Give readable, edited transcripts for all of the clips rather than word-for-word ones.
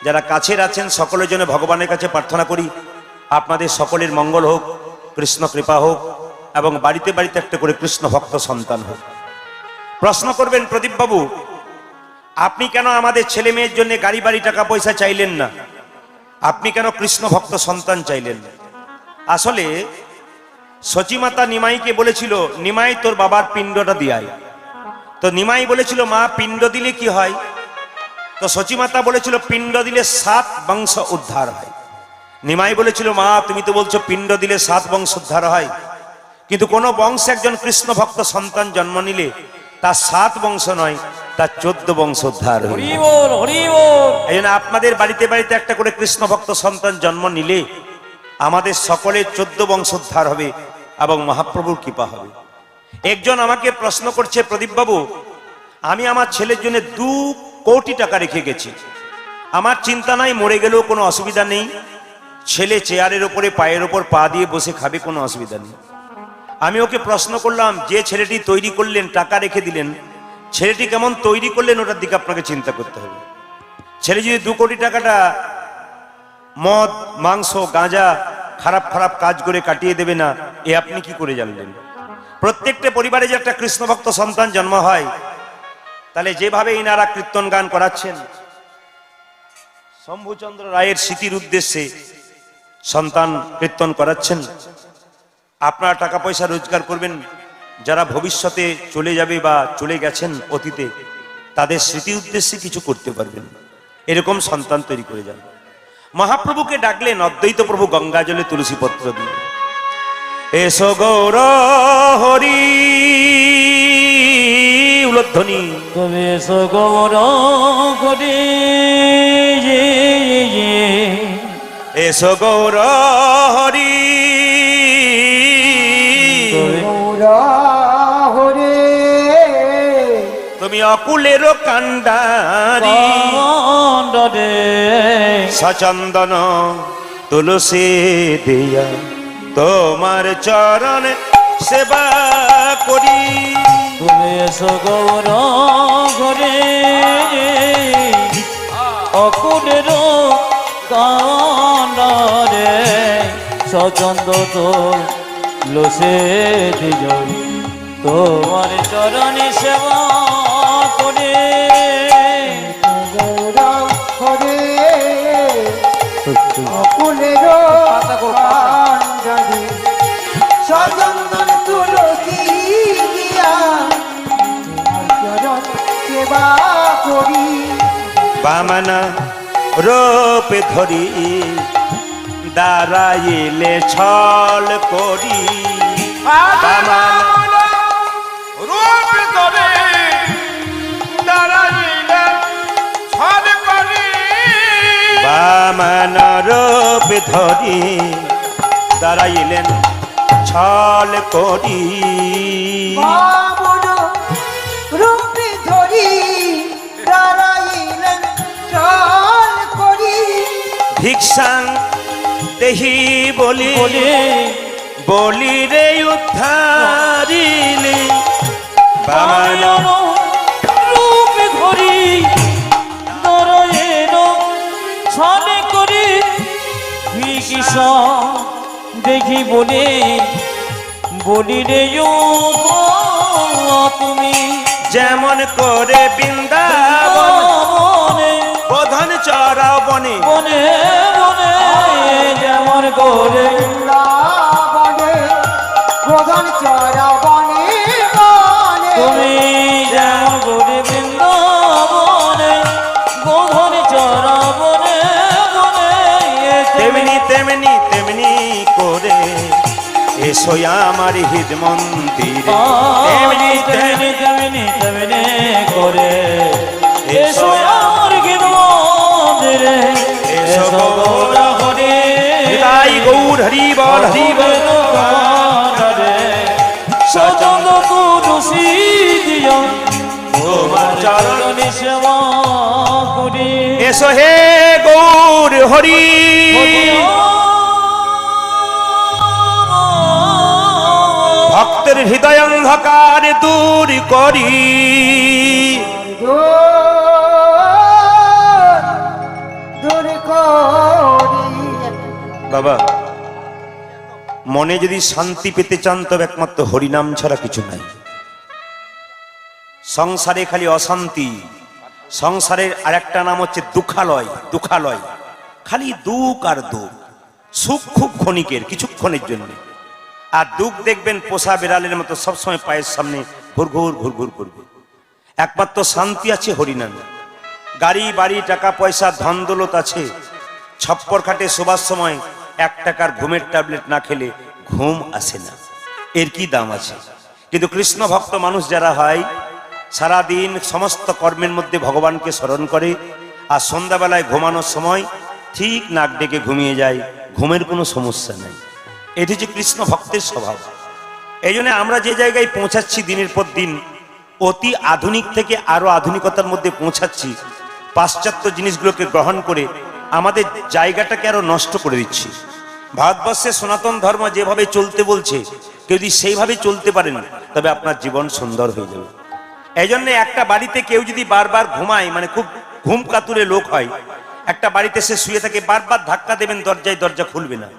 যারা কাছের আছেন সকলের জন্য ভগবানের কাছে প্রার্থনা করি আপনাদের সকলের মঙ্গল হোক, কৃষ্ণ কৃপা হোক এবং বাড়িতে বাড়িতে একটা করে কৃষ্ণ ভক্ত সন্তান হোক। প্রশ্ন করবেন, প্রদীপ বাবু আপনি কেন আমাদের ছেলে মেয়ের জন্য গাড়ি বাড়ি টাকা পয়সা চাইলেন না, আপনি কেন কৃষ্ণ ভক্ত সন্তান চাইলেন না? আসলে সচিমাতা নিমাইকে বলেছিল, নিমাই তোর বাবার পিণ্ডটা দিয়াই। তো নিমাই বলেছিল, মা পিণ্ড দিলে কি হয়? তো সচিমাতা বলেছিল, পিণ্ড দিলে 7 বংশ উদ্ধার হয়। নিমাই বলেছিল, মা তুমি তো বলছো পিণ্ড দিলে 7 বংশ উদ্ধার হয়, কিন্তু কোন বংশে একজন কৃষ্ণ ভক্ত সন্তান জন্ম নিলে তার 7 বংশ নয়, তার 14 বংশ উদ্ধার হয়। এই জন্য আপনাদের বাড়িতে বাড়িতে একটা করে কৃষ্ণ ভক্ত সন্তান জন্ম নিলে আমাদের সকলের 14 বংশ উদ্ধার হবে এবং মহাপ্রভুর কৃপা হবে। একজন আমাকে প্রশ্ন করছে, প্রদীপ বাবু আমি আমার ছেলের জন্য 2 কোটি টাকা রেখে গেছি, আমার চিন্তা নাই মরে গেলেও কোনো অসুবিধা নেই, ছেলে চেয়ারের ওপরে পায়ের ওপর পা দিয়ে বসে খাবে, কোনো অসুবিধা নেই। আমি ওকে প্রশ্ন করলাম, যে ছেলেটি তৈরি করলেন টাকা রেখে দিলেন, ছেলেটি কেমন তৈরি করলেন ওটার দিকে আপনাকে চিন্তা করতে হবে। ছেলে যদি 2 কোটি টাকাটা মদ মাংস গাঁজা খারাপ খারাপ কাজ করে কাটিয়ে দেবে না, এ আপনি কি করে জানলেন? প্রত্যেকটা পরিবারে যে একটা কৃষ্ণ ভক্ত সন্তান জন্ম হয়, তাহলে যেভাবে ইনারা কীর্তন গান করাচ্ছেন শম্ভুচন্দ্র রায়ের স্মৃতির উদ্দেশ্যে সন্তান কীর্তন করাচ্ছেন, আপনারা টাকা পয়সা রোজগার করবেন, যারা ভবিষ্যতে চলে যাবে বা চলে গেছেন অতীতে, তাদের স্মৃতি উদ্দেশ্যে কিছু করতে পারবেন, এরকম সন্তান তৈরি করে যান। মহাপ্রভুকে ডাকলেন অদ্বৈত প্রভু গঙ্গা জলে তুলসী পত্র দিয়ে, এসো গৌর হরি উলধ্বনি, তুমি এসো গৌর হরি, এসো গৌর হরি হরে, তুমি অকুলের কান্ডারি, সচন্দন তুলসী দিয়া তোমার চরণ সেবা করি। তুমি এসো গৌর হরে, অকুলের কান্ডারে সচন্দ তো লোসে দিজ তোমার চরণে সেবা করে। হরে অকুলের কান্ডারি সচন্দন তুলসী দিয়া চরণ সেবা করি। বামনা রূপে ধরি দাঁড়াইলে ছল করি, বামনা রূপে ধরি দাঁড়াইলে ছল করি, বামনা রূপে ধরি দাঁড়াইলেন ছল করি, বামন রূপে ধরি দাঁড়াইলেন ছল করি। ভিক্ষাং দেহি বলি বলি রে উদ্ধারিলে, বামন রূপে ধরি নারায়ণ ছলে করি, কৃষ্ণ দেখি বলে বলি রে তুমি যেমন করে বৃন্দাবন প্রধান চড়াও বনে, বনে বনে যেমন করে বৃন্দাবনে প্রধান চরা বনে বনে, তুমি যেমন করে বৃন্দাবনে বোধন চরা বনে বনে, তেমনি তেমনি তেমনি করে এসো আমার হৃদ মন্দিরে, তেমনি তেমনি তেমনি তেমনি করে এসো আমার গীত মন্দিরে, এসো গৌর হরি হৃদয় গৌর হরি বল হরি বল, সচন্দ তুলসী দিয়া তোমার চরণে সেবা করি। এসো হে গৌর হরি, ভক্তের হৃদয় অন্ধকার দূর করি, দূর তোর করি। বাবা, মনে যদি শান্তি পেতে চান তবে একমাত্র হরিনাম ছাড়া কিছু নাই। সংসারে খালি অশান্তি, সংসারের আরেকটা নাম হচ্ছে দুঃখালয়। দুঃখালয় খালি দুঃখ আর দুঃখ। সুখ খুব ক্ষণিকের, কিছুক্ষণের জন্য। আর দুঃখ দেখবেন পোষা বিড়ালের মতো সবসময় পায়ের সামনে ঘুরঘুর ঘুরঘুর করবে। একমাত্র শান্তি আছে হরিনামে। গাড়ি বাড়ি টাকা পয়সা ধন দৌলত আছে, ছপ্পর খাটে শোবার সময় 1 টাকার ঘুমের ট্যাবলেট না খেলে ঘুম আসে না। এর কি দাম আছে? কিন্তু কৃষ্ণ ভক্ত মানুষ যারা হয়, সারাদিন সমস্ত কর্মের মধ্যে ভগবানকে স্মরণ করে, আর সন্ধ্যাবেলায় ঘুমানোর সময় ঠিক নাক ডেকে ঘুমিয়ে যায়, ঘুমের কোনো সমস্যা নাই। এটি হচ্ছে কৃষ্ণ ভক্তের স্বভাব। এই জন্য আমরা যে জায়গায় পৌঁছাচ্ছি দিনের পর দিন, অতি আধুনিক থেকে আরো আধুনিকতার মধ্যে পৌঁছাচ্ছি, পাশ্চাত্য জিনিসগুলোকে গ্রহণ করে আমাদের জায়গাটাকে আরো নষ্ট করে দিচ্ছি। ভারতবর্ষে সনাতন ধর্ম যেভাবে চলতে বলছে, কেউ যদি সেইভাবে চলতে পারেন তবে আপনার জীবন সুন্দর হয়ে যাবে। এই জন্য একটা বাড়িতে কেউ যদি বারবার ঘুমায়, মানে খুব ঘুম কাতুরে লোক হয়, একটা বাড়িতে সে শুয়ে থাকে, বারবার ধাক্কা দেবেন দরজায়, দরজা খুলবে না।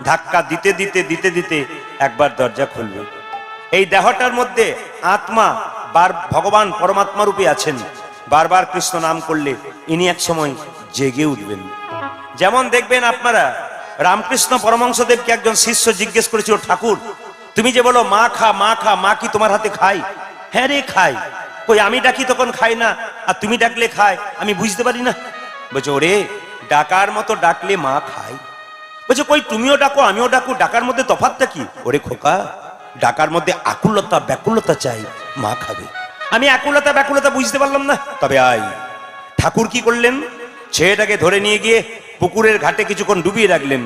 ধাক্কা দিতে দিতে দিতে দিতে একবার দরজা খুলবে। এই দেহটার মধ্যে আত্মা ভগবান পরমাত্মা রূপে আছেন। বারবার কৃষ্ণ নাম করলে ইনি এক সময় জেগে উঠবেন। যেমন দেখবেন আপনারা, রামকৃষ্ণ পরমহংসদেবকে একজন শিষ্য জিজ্ঞেস করেছিল, ঠাকুর তুমি যে বলো মা খা মা খা, মা কি তোমার হাতে খায়? হ্যাঁ রে খাই। কই আমি ডাকি তখন খাই না, আর তুমি ডাকলে খায়, আমি বুঝতে পারি না। বলছে ওরে, ডাকার মতো ডাকলে মা খায়। বলছে কই তুমিও ডাকো আমিও ডাকু, ডাকার মধ্যে তফাৎটা কি? ওরে খোকা, ডাকার মধ্যে আকুলতা ব্যাকুলতা চাই, মা খাবে। আমি আকুলতা ব্যাকুলতা বুঝতে পারলাম না, তবে আই। ঠাকুর কি করলেন? ছেলেটাকে ধরে নিয়ে গিয়ে পুকুরের ঘাটে কিছুক্ষণ ডুবিয়ে রাখলেন।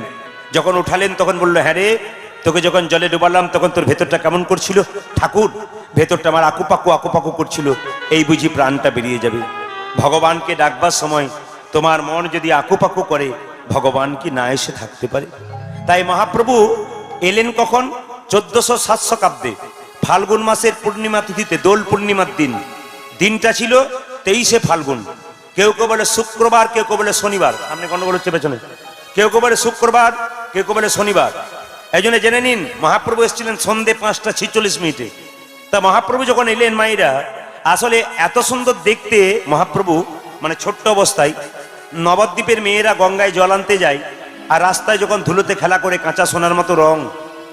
যখন উঠালেন তখন বললো, হ্যাঁ রে, তোকে যখন জলে ডুবালাম তখন তোর ভেতরটা কেমন করছিল? ঠাকুর, ভেতরটা আমার আকুপাকু আকুপাকু করছিল, এই বুঝি প্রাণটা বেরিয়ে যাবে। ভগবানকে ডাকবার সময় তোমার মন যদি আকুপাকু করে, ভগবান কি না এসে থাকতে পারে? তাই মহাপ্রভু এলেন কখন? 1407 শতাব্দে ফাল্গুন মাসের পূর্ণিমা তিথিতে, দোল পূর্ণিমার দিন। দিনটা ছিল 23শে ফাল্গুন। কেউ কেউ বলে শুক্রবার, কেউ কেউ বলে শনিবার। আপনি গন্ডগোল হচ্ছে পেছনে। কেউ কেউ বলে শুক্রবার, কেউ কেউ বলে শনিবার। এই জন্য জেনে নিন, মহাপ্রভু এসেছিলেন সন্ধে 5:46। তা মহাপ্রভু যখন এলেন মায়েরা, আসলে এত সুন্দর দেখতে মহাপ্রভু, মানে ছোট্ট অবস্থায় নবদ্বীপের মেয়েরা গঙ্গায় জল আনতে যায়, আর রাস্তায় যখন ধুলোতে খেলা করে কাঁচা সোনার মতো রং,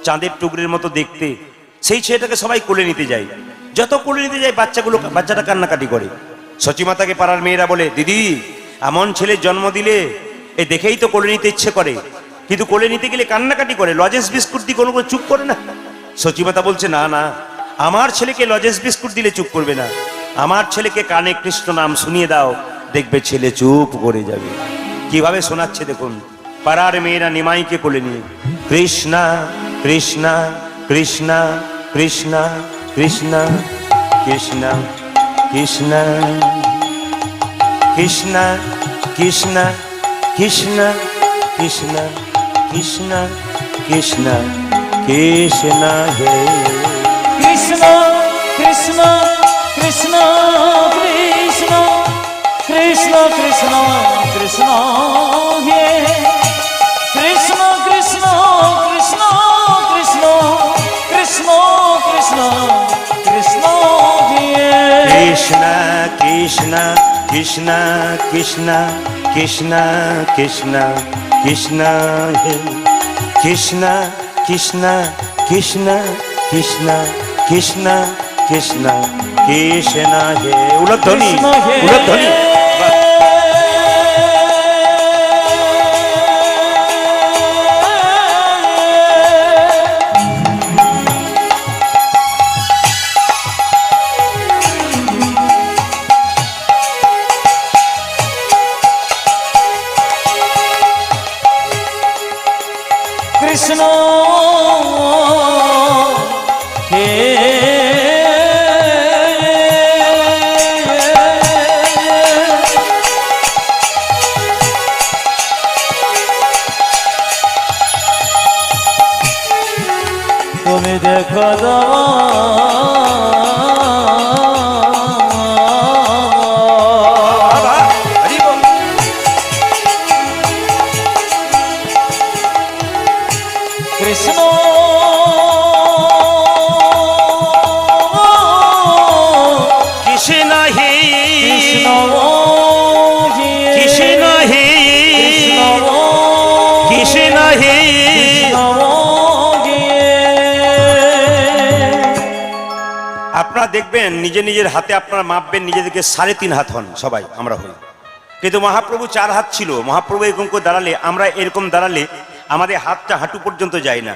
চাঁদের টুকরির মতো দেখতে, সেই ছেলেটাকে সবাই কোলে নিতে যায়। যত কোলে নিতে যায় বাচ্চাটা কান্নাকাটি করে। সচিমাতাকে পাড়ার মেয়েরা বলে, দিদি এমন ছেলের জন্ম দিলে, এ দেখেই তো কোলে নিতে ইচ্ছে করে, কিন্তু কোলে নিতে গেলে কান্নাকাটি করে, লজেন্স বিস্কুট দিয়ে কোনো চুপ করে না। সচিমাতা বলছে, না না, আমার ছেলেকে লজেন্স বিস্কুট দিলে চুপ করবে না, আমার ছেলেকে কানে কৃষ্ণ নাম শুনিয়ে দাও, দেখবে ছেলে চুপ করে যাবে। কিভাবে শোনাচ্ছে দেখুন, পাড়ার মেয়েরা নিমাইকে কোলে নিয়ে, কৃষ্ণা কৃষ্ণা কৃষ্ণা কৃষ্ণা কৃষ্ণা কৃষ্ণা কৃষ্ণা কৃষ্ণা কৃষ্ণা কৃষ্ণা কৃষ্ণা কৃষ্ণা কৃষ্ণা কৃষ্ণা হে কৃষ্ণ কৃষ্ণ কৃষ্ণ কৃষ্ণ কৃষ্ণ কৃষ্ণ কৃষ্ণ হে কৃষ্ণ কৃষ্ণ কৃষ্ণ কৃষ্ণ কৃষ্ণ কৃষ্ণ কৃষ্ণ হে কৃষ্ণ কৃষ্ণ কৃষ্ণ কৃষ্ণ কৃষ্ণ কৃষ্ণ কৃষ্ণ হে কৃষ্ণ কৃষ্ণ কৃষ্ণ কৃষ্ণ কৃষ্ণ কৃষ্ণ কৃষ্ণ হে। উলধ্বনি উলধ্বনি। কৃষ্ণ হে তুমি দেখো কৃষ্ণ কৃষ্ণ হি কৃষ্ণ গিয়ে কৃষ্ণ হি কৃষ্ণ হি আপনারা দেখবেন নিজে নিজের হাতে আপনারা মাপবেন নিজেদেরকে 3.5 হাত হন সবাই আমরা হই, কিন্তু মহাপ্রভু 4 হাত ছিল। মহাপ্রভু এরকম করে দাঁড়ালে, আমরা এরকম দাঁড়ালে আমাদের হাতটা হাঁটু পর্যন্ত যায় না,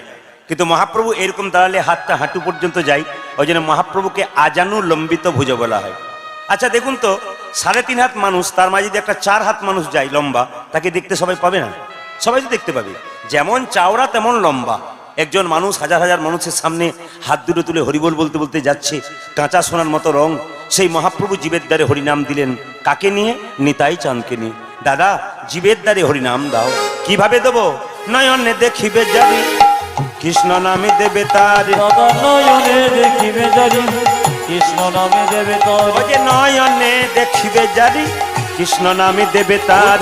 কিন্তু মহাপ্রভু এরকম দাঁড়ালে হাতটা হাঁটু পর্যন্ত যায়। ওই জন্য মহাপ্রভুকে আজানু লম্বিত ভুজ বলা হয়। আচ্ছা দেখুন তো, 3.5 হাত মানুষ, তার মাঝে যদি একটা 4 হাত মানুষ যায় লম্বা, তাকে দেখতে সবাই পাবে না? সবাই তো দেখতে পাবে। যেমন চাওড়া তেমন লম্বা একজন মানুষ হাজার হাজার মানুষের সামনে হাত দুটো তুলে হরিবোল বলতে বলতে যাচ্ছে, কাঁচা সোনার মতো রং। সেই মহাপ্রভু জীবের দ্বারে হরিনাম দিলেন কাকে নিয়ে? নিতাই চাঁদকে নিয়ে। দাদা, জীবের দ্বারে হরিনাম দাও। কিভাবে দেবো? নয়নে দেখিবে যাবি কৃষ্ণ নামে দেবে তার, নয়নে দেখিবে জারি কৃষ্ণ নামে দেবে তোর, ওই যে নয়নে দেখিবে যাবি কৃষ্ণ নামে দেবে তার।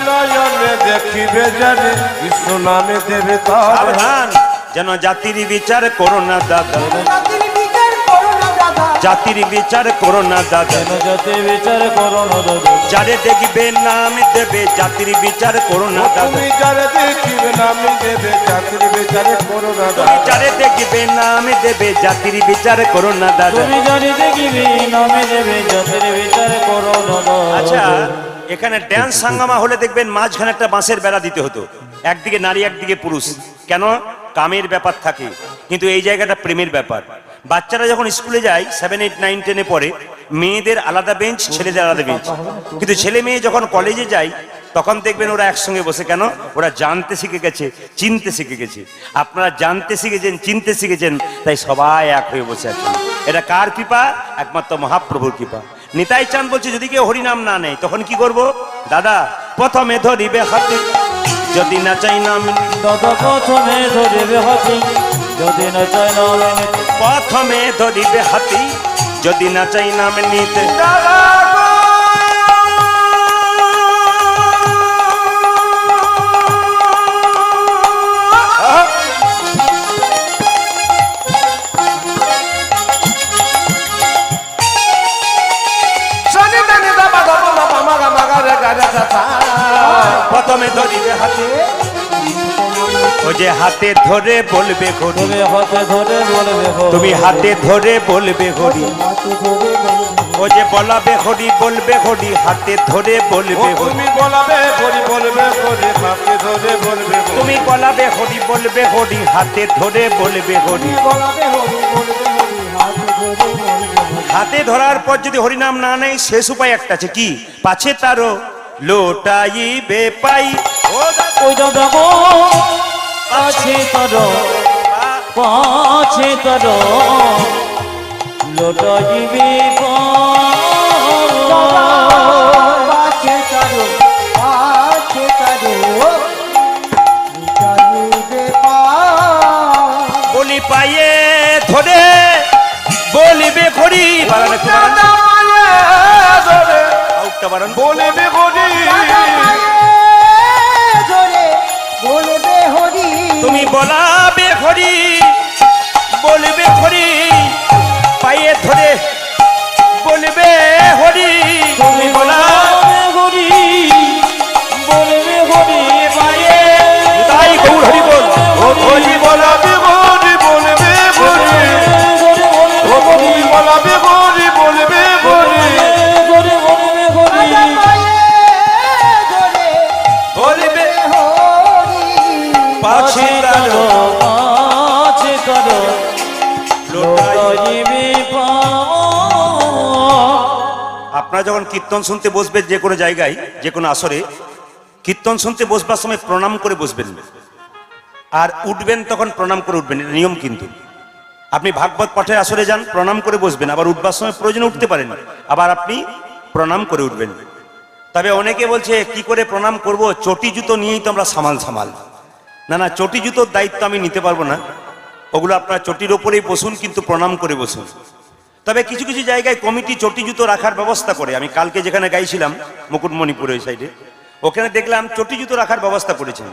নয়নে দেখিবে জানি কৃষ্ণ নামে দেবে তার। সাবধান যেন জাতির বিচার করো না দাদা, জাতির বিচার করো না দাদা, জাতির বিচার করো না দাদা। কেন যাতে বিচার করো না দাদা, যারে দেখবে নাম দেবে জাতির বিচার করো না দাদা। তুমি যারে দেখিবে নামে দেবে জাতির বিচার করো না তুমি দাদা। যারে দেখবে নাম দেবে জাতির বিচার করো না দাদা। তুমি জানি দেখিবি নামে দেবে জাতির বিচার করো না দাদা। আচ্ছা, এখানে ড্যান্স হাঙ্গামা হলে দেখবেন মাঝখানে একটা বাঁশের বেড়া দিতে হতো, একদিকে নারী একদিকে পুরুষ। কেন? কামের ব্যাপার থাকে, কিন্তু এই জায়গাটা প্রেমের ব্যাপার। বাচ্চারা যখন স্কুলে যায় 7, 8, 9, 10-এ পড়ে, মেয়েদের আলাদা বেঞ্চ, ছেলেদের আলাদা বেঞ্চ। কিন্তু ছেলে মেয়ে যখন কলেজে যায় তখন দেখবেন ওরা একসঙ্গে বসে। কেন? ওরা জানতে শিখে গেছে, চিনতে শিখে গেছে। আপনারা জানতে শিখেছেন, চিনতে শিখেছেন, তাই সবাই এক হয়ে বসে আছেন। এটা কার কৃপা? একমাত্র মহাপ্রভুর কৃপা। নিতাই চাঁদ বলছে যদি কেউ হরিনাম না নেয় তখন কি করব? দাদা, প্রথমে ধরিবে হাতে যদি না চাই নাম, দাদা প্রথমে ধরিবে হাতি যদি না চাই নামে নিতে, প্রথমে ধরিবে হাতি যদি না চাই নাম নিতে। প্রথমে ধরিবে হাতে, ও যে হাতে ধরে বলবে হরি, তবে হাতে ধরে বলবে হরি, তুমি হাতে ধরে বলবে হরি। ও যে বলাবে হরি বলবে হরি, হাতে ধরে বলবে হরি। তুমি বলাবে হরি বলবে হরি, হাতে ধরে বলবে হরি। তুমি বলাবে হরি বলবে হরি, হাতে ধরে বলবে হরি। বলাবে হরি বলবে হরি, হাতে ধরে বলবে হরি। হাতে ধরার পর যদি হরিনাম না নেই, শেষ উপায় একটা আছে, কি? পাছে তারও লোটাইবে পাই। ও দাদা, ওই দাদা গো পাছে তর পাছে তর লোটাইবে পাছে তারো, পাছে তারো, লুটাইবে পার। বলি পায়ে ধরে বলিবে হরি। বাড়ান একটু, বাড়ান। দাদা মায়ে ধরে আউটটা বাড়ান। বলবে হরি, দাদা মায়ে ধরে বলবে হরি। তুমি বলাবে হরি বলবে হরি, পায়ে ধরে বলবে হরি। তুমি বলাবে হরি বলবে হরি পায়ে, তাই গৌর হরি বল। হরি বলাবে হরি বলবে হরি, ও তুমি বলাবে হরি বলবে হরি। দাদা মায়ে ধরে বলবে হরি, পাছে তারো পাছে তর লোটাই। লোটাইবে আপনারা যখন কীর্তন শুনতে বসবেন যে কোনো জায়গায়, যে কোনো আসরে, কীর্তন শুনতে বসবার সময় প্রণাম করে বসবেন, আর উঠবেন তখন প্রণাম করে উঠবেন। এটা নিয়ম। কিন্তু আপনি ভাগবত পাঠের আসরে যান, প্রণাম করে বসবেন, আবার উঠবার সময় প্রয়োজনে উঠতে পারেন, আবার আপনি প্রণাম করে উঠবেন। তবে অনেকে বলছে কি করে প্রণাম করব, চটি জুতো নিয়েই তো আমরা সামাল। না না, চটি জুতোর দায়িত্ব আমি নিতে পারবো না, ওগুলো আপনার চটির ওপরেই বসুন, কিন্তু প্রণাম করে বসুন। তবে কিছু কিছু জায়গায় কমিটি চটি জুতো রাখার ব্যবস্থা করে। আমি কালকে যেখানে গাইছিলাম মুকুটমণিপুর ওই সাইডে, ওখানে দেখলাম চটি জুতো রাখার ব্যবস্থা করেছেন।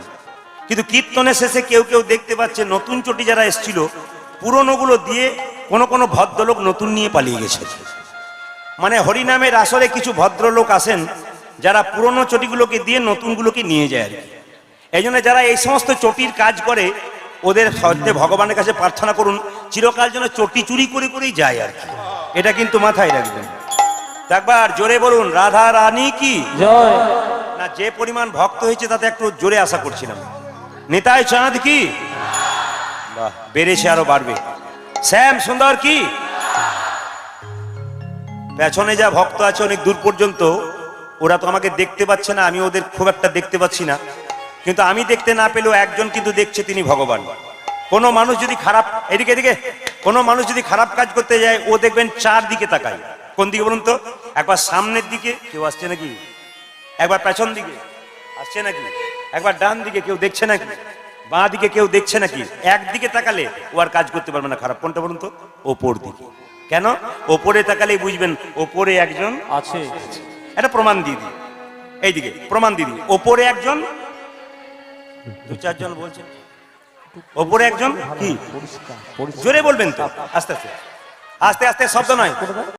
কিন্তু কীর্তনের শেষে কেউ কেউ দেখতে পাচ্ছে নতুন চটি যারা এসেছিল পুরনোগুলো দিয়ে কোনো কোনো ভদ্রলোক নতুন নিয়ে পালিয়ে গেছে। মানে হরিনামের আসরে কিছু ভদ্রলোক আসেন যারা পুরনো চটিগুলোকে দিয়ে নতুনগুলোকে নিয়ে যায় আর কি। এই জন্য যারা এই সমস্ত চটির কাজ করে ওদের সত্যি ভগবানের কাছে প্রার্থনা করুন চিরকাল যেন চটি চুরি করে করেই যায় আর কি। এটা কিন্তু মাথায় রাখবেন। একবার জোরে বলুন রাধা রানী কি জয়। না, যে পরিমাণ ভক্ত হয়েছে তাতে একটু জোরে আশা করছিলাম। নিতাই চাঁদ কি, বাহ, বেড়েছে আরো বাড়বে। শ্যাম সুন্দর কি, পেছনে যা ভক্ত আছে অনেক দূর পর্যন্ত, ওরা তো আমাকে দেখতে পাচ্ছে না, আমি ওদের খুব একটা দেখতে পাচ্ছি না, কিন্তু আমি দেখতে না পেলেও একজন কিন্তু দেখছে, তিনি ভগবান। কোনো মানুষ যদি খারাপ, এদিকে এদিকে, কোনো মানুষ যদি খারাপ কাজ করতে যায় ও দেখবেন চারদিকে তাকায়। কোন দিকে বলুন তো? একবার সামনের দিকে কেউ আসছে নাকি, একবার পেছন দিকে আসছে নাকি, একবার ডান দিকে কেউ দেখছে নাকি, বাঁ দিকে কেউ দেখছে নাকি। একদিকে তাকালে ও আর কাজ করতে পারবে না খারাপ। কোনটা বলুন তো? ওপর দিকে। কেন? ওপরে তাকালেই বুঝবেন ওপরে একজন আছে। এটা প্রমাণ দিয়ে দিই, এইদিকে প্রমাণ দিয়ে দিই। ওপরে একজন, দু চারজন বলছেন ওপরে একজন কি, জোরে বলবেন তো, আস্তে আস্তে আস্তে আস্তে, শব্দ নয়।